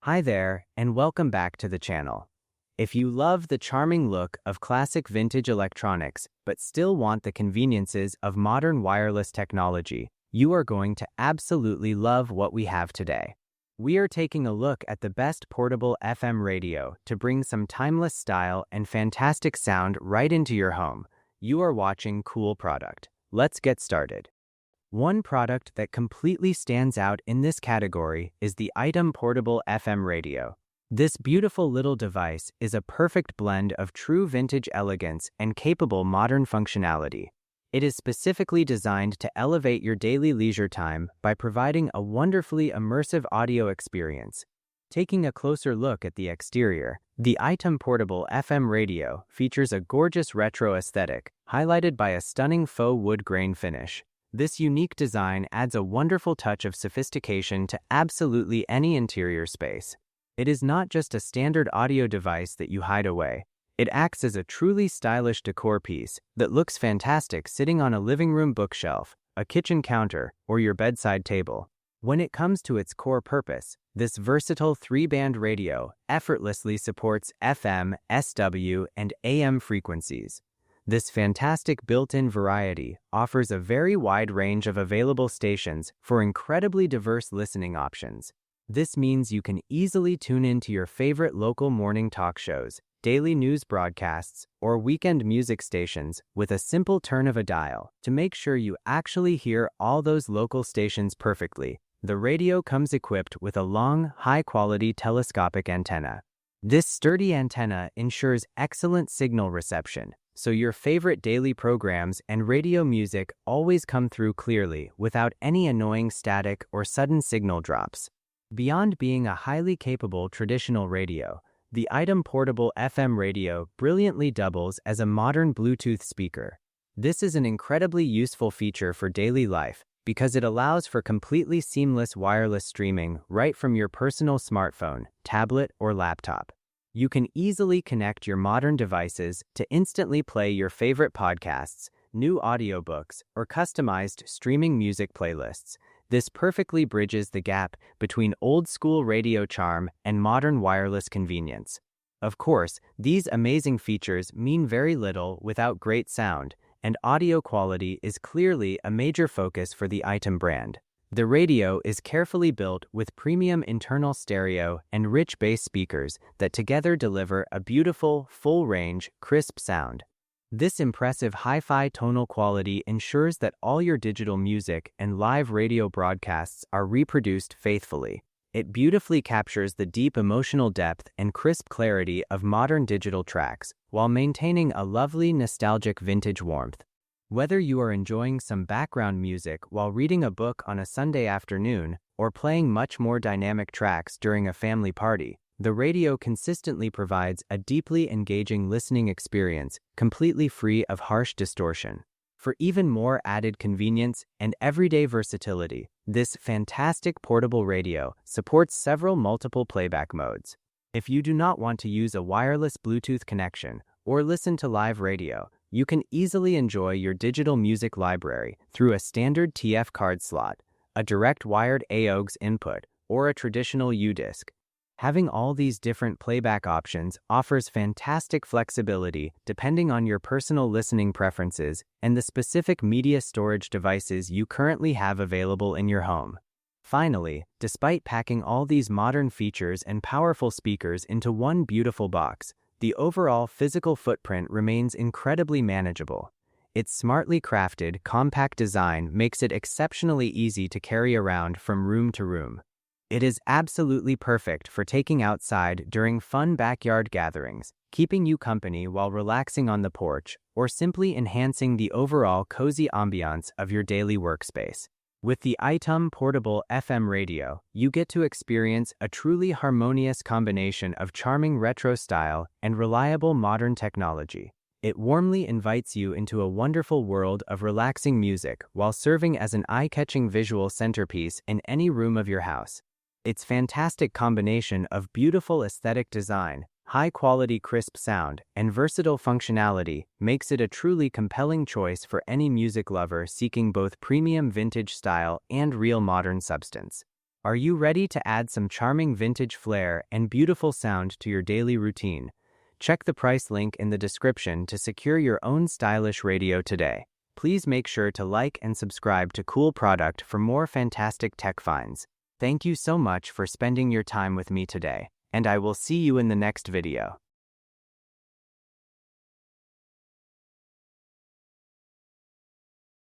Hi there, and welcome back to the channel. If you love the charming look of classic vintage electronics but still want the conveniences of modern wireless technology, you are going to absolutely love what we have today. We are taking a look at the best portable FM radio to bring some timeless style and fantastic sound right into your home. You are watching Cool Product. Let's get started. One product that completely stands out in this category is the Item Portable FM Radio. This beautiful little device is a perfect blend of true vintage elegance and capable modern functionality. It is specifically designed to elevate your daily leisure time by providing a wonderfully immersive audio experience. Taking a closer look at the exterior, the Item Portable FM Radio features a gorgeous retro aesthetic, highlighted by a stunning faux wood grain finish. This unique design adds a wonderful touch of sophistication to absolutely any interior space. It is not just a standard audio device that you hide away. It acts as a truly stylish decor piece that looks fantastic sitting on a living room bookshelf, a kitchen counter, or your bedside table. When it comes to its core purpose, this versatile 3-band radio effortlessly supports FM, SW, and AM frequencies. This fantastic built-in variety offers a very wide range of available stations for incredibly diverse listening options. This means you can easily tune into your favorite local morning talk shows, daily news broadcasts, or weekend music stations with a simple turn of a dial. To make sure you actually hear all those local stations perfectly, the radio comes equipped with a long, high-quality telescopic antenna. This sturdy antenna ensures excellent signal reception, so your favorite daily programs and radio music always come through clearly without any annoying static or sudden signal drops. Beyond being a highly capable traditional radio, the Item Portable FM Radio brilliantly doubles as a modern Bluetooth speaker. This is an incredibly useful feature for daily life because it allows for completely seamless wireless streaming right from your personal smartphone, tablet, or laptop. You can easily connect your modern devices to instantly play your favorite podcasts, new audiobooks, or customized streaming music playlists. This perfectly bridges the gap between old-school radio charm and modern wireless convenience. Of course, these amazing features mean very little without great sound, and audio quality is clearly a major focus for the Item brand. The radio is carefully built with premium internal stereo and rich bass speakers that together deliver a beautiful, full-range, crisp sound. This impressive hi-fi tonal quality ensures that all your digital music and live radio broadcasts are reproduced faithfully. It beautifully captures the deep emotional depth and crisp clarity of modern digital tracks, while maintaining a lovely, nostalgic vintage warmth. Whether you are enjoying some background music while reading a book on a Sunday afternoon or playing much more dynamic tracks during a family party, the radio consistently provides a deeply engaging listening experience, completely free of harsh distortion. For even more added convenience and everyday versatility, this fantastic portable radio supports several multiple playback modes. If you do not want to use a wireless Bluetooth connection or listen to live radio, you can easily enjoy your digital music library through a standard TF card slot, a direct wired AUX input, or a traditional U-disc. Having all these different playback options offers fantastic flexibility depending on your personal listening preferences and the specific media storage devices you currently have available in your home. Finally, despite packing all these modern features and powerful speakers into one beautiful box, the overall physical footprint remains incredibly manageable. Its smartly crafted, compact design makes it exceptionally easy to carry around from room to room. It is absolutely perfect for taking outside during fun backyard gatherings, keeping you company while relaxing on the porch, or simply enhancing the overall cozy ambiance of your daily workspace. With the Item Portable FM Radio, you get to experience a truly harmonious combination of charming retro style and reliable modern technology. It warmly invites you into a wonderful world of relaxing music while serving as an eye-catching visual centerpiece in any room of your house. Its fantastic combination of beautiful aesthetic design, high-quality crisp sound, and versatile functionality makes it a truly compelling choice for any music lover seeking both premium vintage style and real modern substance. Are you ready to add some charming vintage flair and beautiful sound to your daily routine? Check the price link in the description to secure your own stylish radio today. Please make sure to like and subscribe to Cool Product for more fantastic tech finds. Thank you so much for spending your time with me today, and I will see you in the next video.